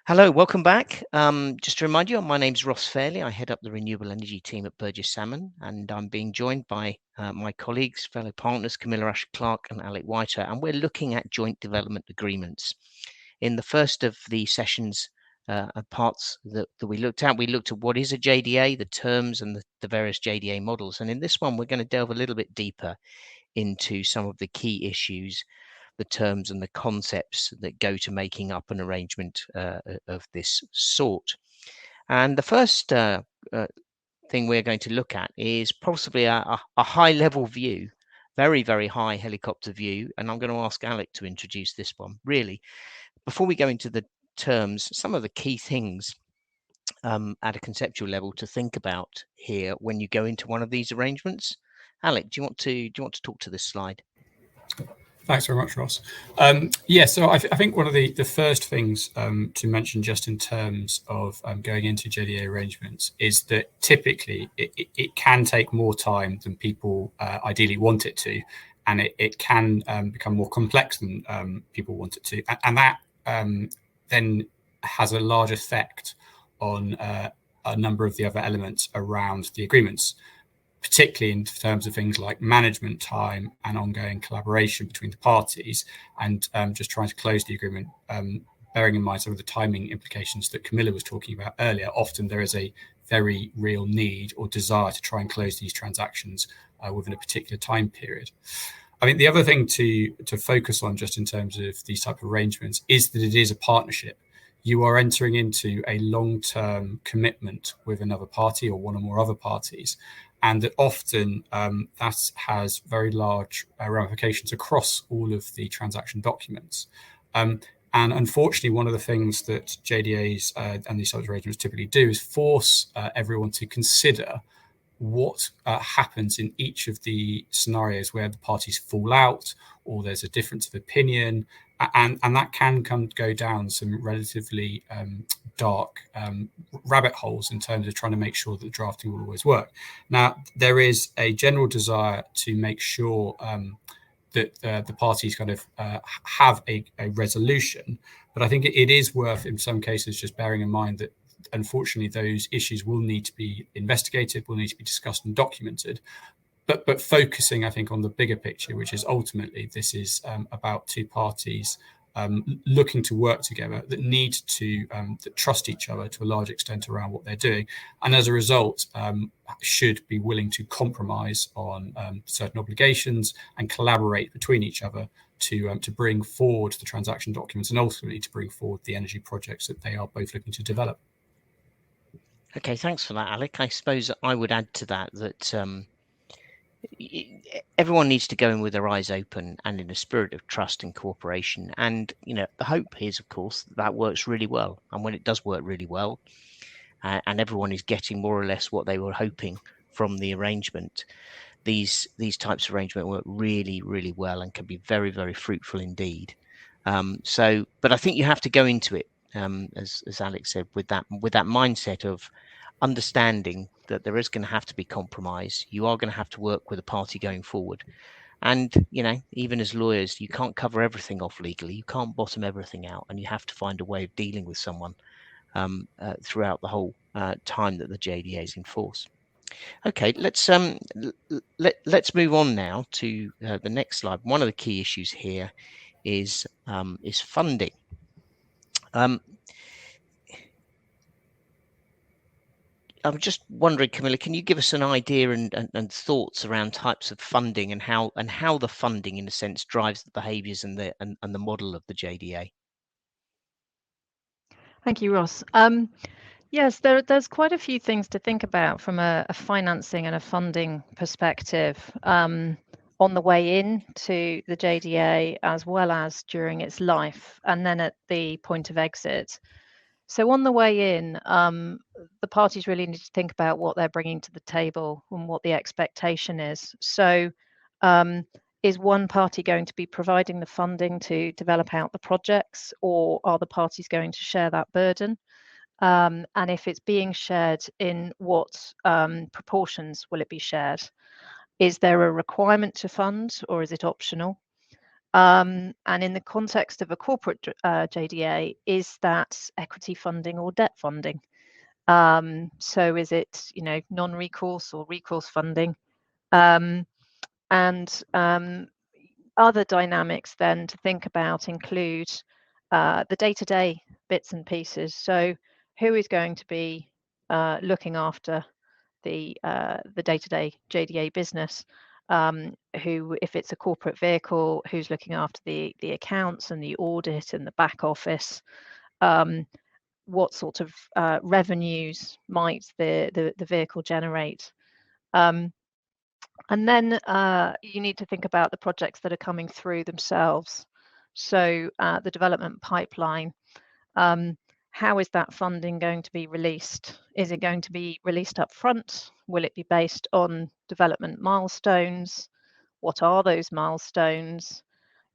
Hello, welcome back. Just to remind you, my name's Ross Fairley. I head up the renewable energy team at Burgess Salmon, and I'm being joined by my colleagues, fellow partners, Camilla Usher-Clark and Alec Whiter, and we're looking at joint development agreements. In the first of the sessions parts that we looked at what is a JDA, the terms and the various JDA models. And in this one, we're going to delve a little bit deeper into some of the key issues, the terms and the concepts that go to making up an arrangement of this sort. And the first thing we're going to look at is possibly a high level view, very, very high helicopter view. And I'm going to ask Alec to introduce this one. Really, before we go into the terms, some of the key things at a conceptual level to think about here when you go into one of these arrangements. Alec, do you want to talk to this slide? Thanks very much, Ross. So I think one of the first things to mention just in terms of going into JDA arrangements is that typically it can take more time than people ideally want it to, and it can become more complex than people want it to. And that then has a large effect on a number of the other elements around the agreements, particularly in terms of things like management time and ongoing collaboration between the parties, and just trying to close the agreement, bearing in mind some of the timing implications that Camilla was talking about earlier. Often there is a very real need or desire to try and close these transactions within a particular time period. I think the other thing to focus on just in terms of these type of arrangements is that it is a partnership. You are entering into a long-term commitment with another party or one or more other parties, and that often that has very large ramifications across all of the transaction documents. And unfortunately, one of the things that JDAs and these types of arrangements typically do is force everyone to consider what happens in each of the scenarios where the parties fall out or there's a difference of opinion, and that can go down some relatively dark rabbit holes in terms of trying to make sure that the drafting will always work. Now, there is a general desire to make sure that the parties kind of have a resolution, but I think it is worth, in some cases, just bearing in mind that unfortunately those issues will need to be investigated, will need to be discussed and documented, but focusing, I think, on the bigger picture, which is ultimately this is about two parties looking to work together that need to that trust each other to a large extent around what they're doing, and as a result should be willing to compromise on certain obligations and collaborate between each other to bring forward the transaction documents and ultimately to bring forward the energy projects that they are both looking to develop. Okay, thanks for that, Alec. I suppose I would add to that everyone needs to go in with their eyes open and in a spirit of trust and cooperation. And, the hope is, of course, that works really well. And when it does work really well, and everyone is getting more or less what they were hoping from the arrangement, these types of arrangement work really, really well and can be very, very fruitful indeed. But I think you have to go into it, as Alex said, with that mindset of understanding that there is going to have to be compromise. You are going to have to work with a party going forward. And, even as lawyers, you can't cover everything off legally. You can't bottom everything out, and you have to find a way of dealing with someone throughout the whole time that the JDA is in force. Okay, let's move on now to the next slide. One of the key issues here is funding. I'm just wondering, Camilla, can you give us an idea and thoughts around types of funding and how the funding, in a sense, drives the behaviours and the model of the JDA? Thank you, Ross. Yes, there's quite a few things to think about from a financing and a funding perspective on the way in to the JDA, as well as during its life, and then at the point of exit. So on the way in, the parties really need to think about what they're bringing to the table and what the expectation is. So is one party going to be providing the funding to develop out the projects, or are the parties going to share that burden? And if it's being shared, in what proportions will it be shared? Is there a requirement to fund, or is it optional? And in the context of a corporate JDA, is that equity funding or debt funding? So is it, non-recourse or recourse funding? And other dynamics then to think about include the day-to-day bits and pieces. So who is going to be looking after the day-to-day JDA business? Who, if it's a corporate vehicle, who's looking after the accounts and the audit and the back office? What sort of revenues might the vehicle generate? And then you need to think about the projects that are coming through themselves. So the development pipeline, how is that funding going to be released? Is it going to be released up front? Will it be based on development milestones? What are those milestones?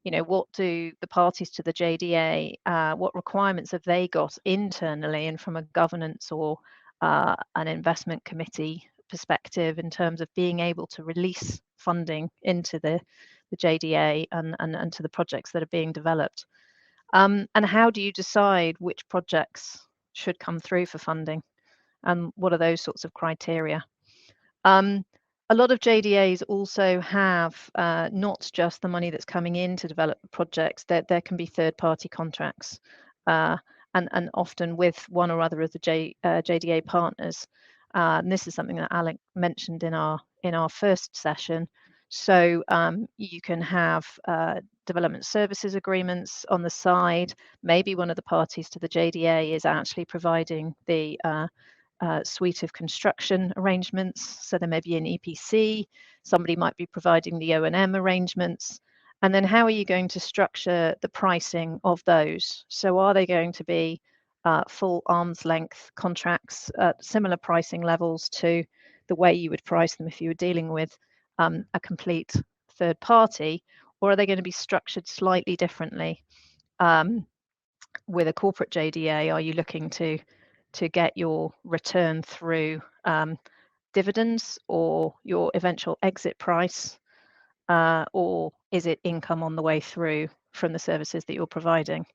What do the parties to the JDA, what requirements have they got internally and from a governance or an investment committee perspective in terms of being able to release funding into the JDA and to the projects that are being developed? And how do you decide which projects should come through for funding? And what are those sorts of criteria? A lot of JDAs also have not just the money that's coming in to develop the projects, there can be third-party contracts, and often with one or other of the JDA partners. And this is something that Alec mentioned in our first session. So you can have development services agreements on the side. Maybe one of the parties to the JDA is actually providing the suite of construction arrangements. So there may be an EPC, somebody might be providing the O&M arrangements. And then how are you going to structure the pricing of those? So are they going to be full arm's length contracts at similar pricing levels to the way you would price them if you were dealing with a complete third party? Or are they going to be structured slightly differently? With a corporate JDA, are you looking to get your return through dividends or your eventual exit price, or is it income on the way through from the services that you're providing?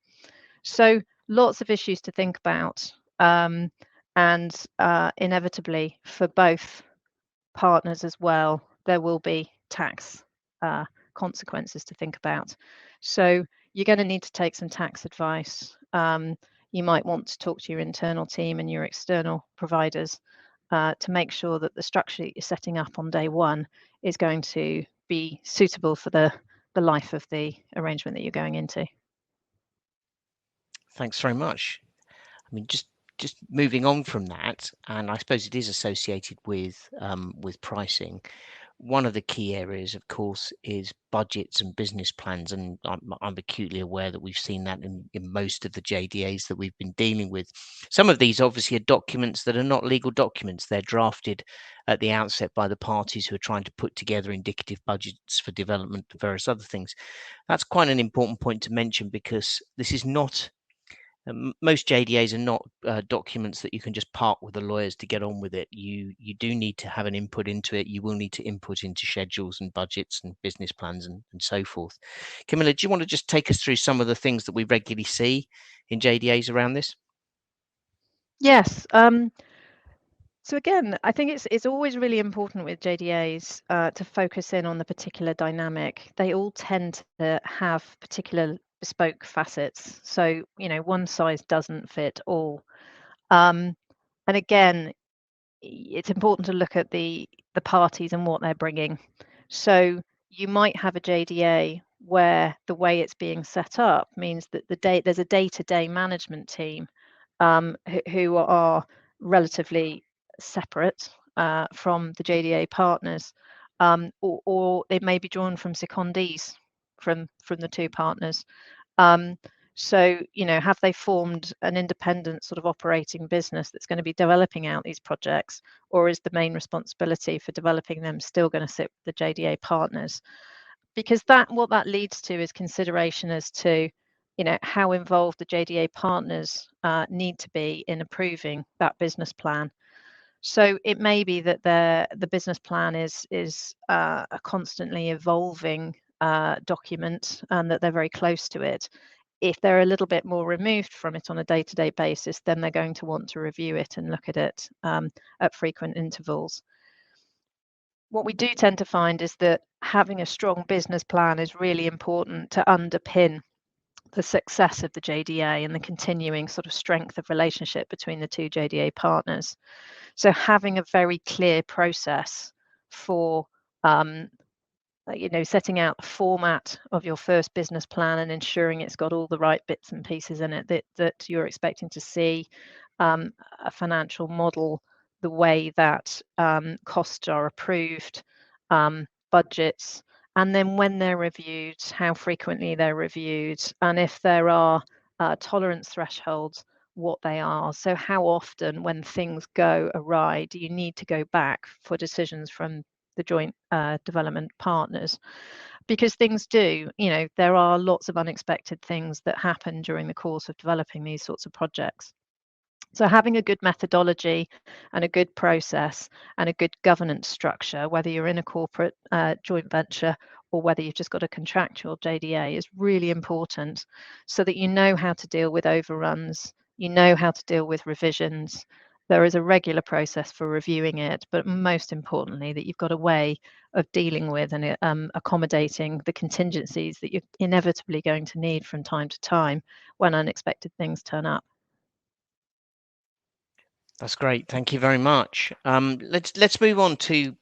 So lots of issues to think about, and inevitably for both partners as well, there will be tax consequences to think about. So you're going to need to take some tax advice. You might want to talk to your internal team and your external providers to make sure that the structure that you're setting up on day one is going to be suitable for the life of the arrangement that you're going into. Thanks very much. I mean, just moving on from that, and I suppose it is associated with pricing. One of the key areas, of course, is budgets and business plans, and I'm acutely aware that we've seen that in most of the JDAs that we've been dealing with. Some of these obviously are documents that are not legal documents. They're drafted at the outset by the parties who are trying to put together indicative budgets for development and various other things. That's quite an important point to mention, because this is not most JDAs are not documents that you can just park with the lawyers to get on with it. You do need to have an input into it. You will need to input into schedules and budgets and business plans and so forth. Camilla, do you want to just take us through some of the things that we regularly see in JDAs around this? Yes. So again, I think it's always really important with JDAs to focus in on the particular dynamic. They all tend to have particular bespoke facets. So, one size doesn't fit all. And again, it's important to look at the parties and what they're bringing. So you might have a JDA where the way it's being set up means that there's a day-to-day management team who are relatively separate from the JDA partners, or they may be drawn from secondees from the two partners. So, have they formed an independent sort of operating business that's going to be developing out these projects, or is the main responsibility for developing them still going to sit with the JDA partners? Because what that leads to is consideration as to, how involved the JDA partners need to be in approving that business plan. So it may be that the business plan is a constantly evolving document and that they're very close to it. If they're a little bit more removed from it on a day-to-day basis, then they're going to want to review it and look at it at frequent intervals. What we do tend to find is that having a strong business plan is really important to underpin the success of the JDA and the continuing sort of strength of relationship between the two JDA partners. So having a very clear process for setting out the format of your first business plan and ensuring it's got all the right bits and pieces in it that you're expecting to see, a financial model, the way that costs are approved, budgets, and then when they're reviewed, how frequently they're reviewed, and if there are tolerance thresholds, what they are. So how often, when things go awry, do you need to go back for decisions from the joint development partners? Because things do, there are lots of unexpected things that happen during the course of developing these sorts of projects. So having a good methodology and a good process and a good governance structure, whether you're in a corporate joint venture or whether you've just got a contractual JDA, is really important, so that you know how to deal with overruns, you know how to deal with revisions. There is a regular process for reviewing it, but most importantly, that you've got a way of dealing with and accommodating the contingencies that you're inevitably going to need from time to time when unexpected things turn up. That's great. Thank you very much. Let's move on to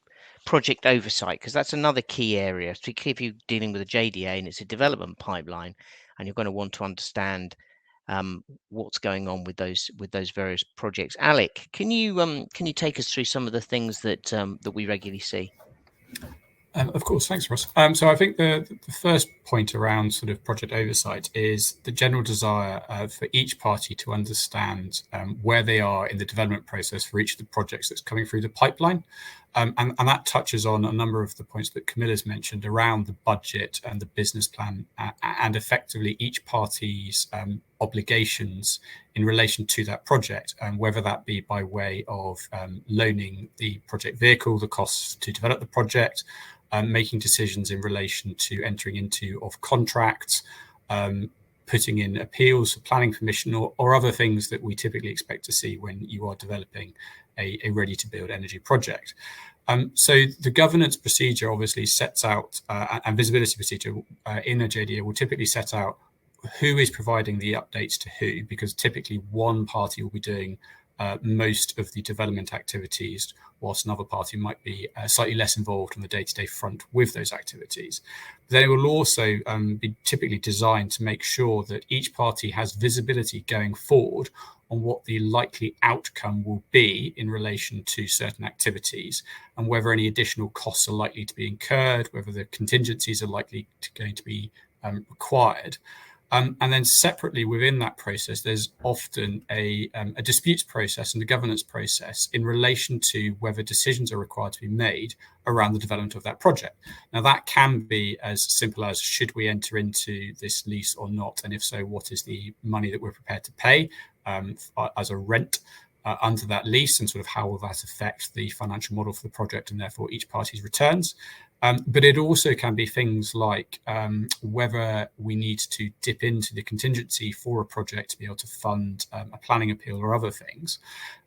project oversight, because that's another key area, particularly if you're dealing with a JDA and it's a development pipeline, and you're going to want to understand what's going on with those various projects. Alec, can you take us through some of the things that that we regularly see? Of course, thanks, Ross. So I think the first point around sort of project oversight is the general desire for each party to understand where they are in the development process for each of the projects that's coming through the pipeline. And that touches on a number of the points that Camilla's mentioned around the budget and the business plan and effectively each party's obligations in relation to that project, and whether that be by way of loaning the project vehicle, the costs to develop the project, making decisions in relation to entering into of contracts, putting in appeals for planning permission, or other things that we typically expect to see when you are developing a ready-to-build energy project. So the governance procedure obviously sets out, and visibility procedure in a JDA will typically set out who is providing the updates to who, because typically one party will be doing most of the development activities, whilst another party might be slightly less involved on the day-to-day front with those activities. They will also be typically designed to make sure that each party has visibility going forward on what the likely outcome will be in relation to certain activities, and whether any additional costs are likely to be incurred, whether the contingencies are going to be required. And then separately within that process, there's often a disputes process and a governance process in relation to whether decisions are required to be made around the development of that project. Now, that can be as simple as, should we enter into this lease or not? And if so, what is the money that we're prepared to pay as a rent under that lease, and sort of how will that affect the financial model for the project and therefore each party's returns? But it also can be things like whether we need to dip into the contingency for a project to be able to fund a planning appeal or other things.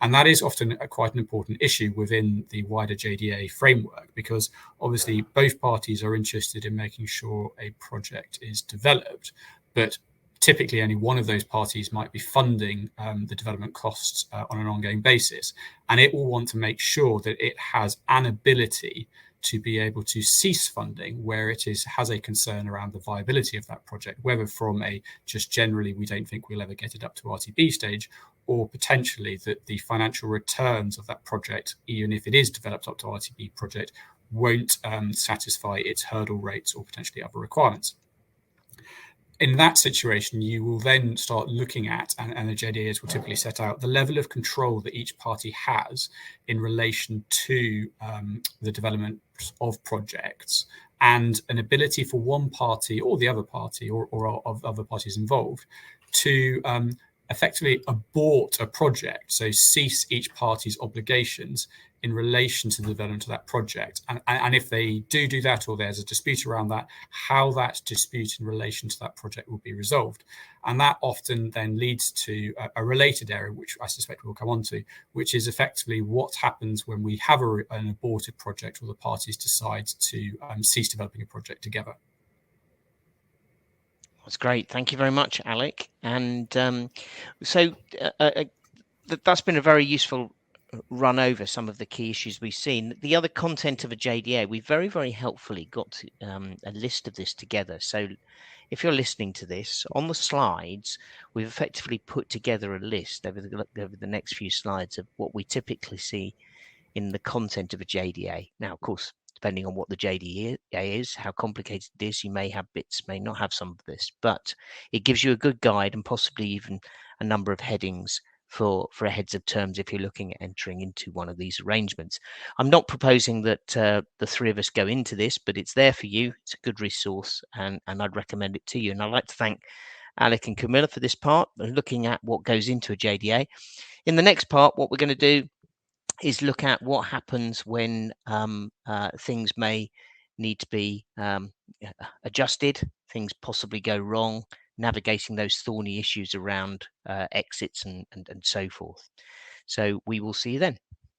And that is often quite an important issue within the wider JDA framework, because obviously both parties are interested in making sure a project is developed, but typically only one of those parties might be funding the development costs on an ongoing basis. And it will want to make sure that it has an ability to be able to cease funding where it has a concern around the viability of that project, whether from a just generally we don't think we'll ever get it up to RTB stage, or potentially that the financial returns of that project, even if it is developed up to RTB project, won't satisfy its hurdle rates or potentially other requirements. In that situation, you will then start looking at, and the JDAs will typically set out, the level of control that each party has in relation to the development of projects, and an ability for one party or the other party or of other parties involved to effectively abort a project, so cease each party's obligations in relation to the development of that project. And if they do that, or there's a dispute around that, how that dispute in relation to that project will be resolved. And that often then leads to a related area, which I suspect we'll come on to, which is effectively what happens when we have an aborted project or the parties decide to cease developing a project together. That's great. Thank you very much, Alec. And that's been a very useful run over some of the key issues we've seen. The other content of a JDA, we very, very helpfully got a list of this together. So if you're listening to this, on the slides, we've effectively put together a list over the next few slides of what we typically see in the content of a JDA. Now, of course, depending on what the JDA is, how complicated it is, you may have bits, may not have some of this, but it gives you a good guide and possibly even a number of headings for a heads of terms if you're looking at entering into one of these arrangements. I'm not proposing that the three of us go into this, but it's there for you. It's a good resource, and I'd recommend it to you. And I'd like to thank Alec and Camilla for this part, looking at what goes into a JDA. In the next part, what we're going to do is look at what happens when things may need to be adjusted, things possibly go wrong, navigating those thorny issues around exits and so forth. So we will see you then.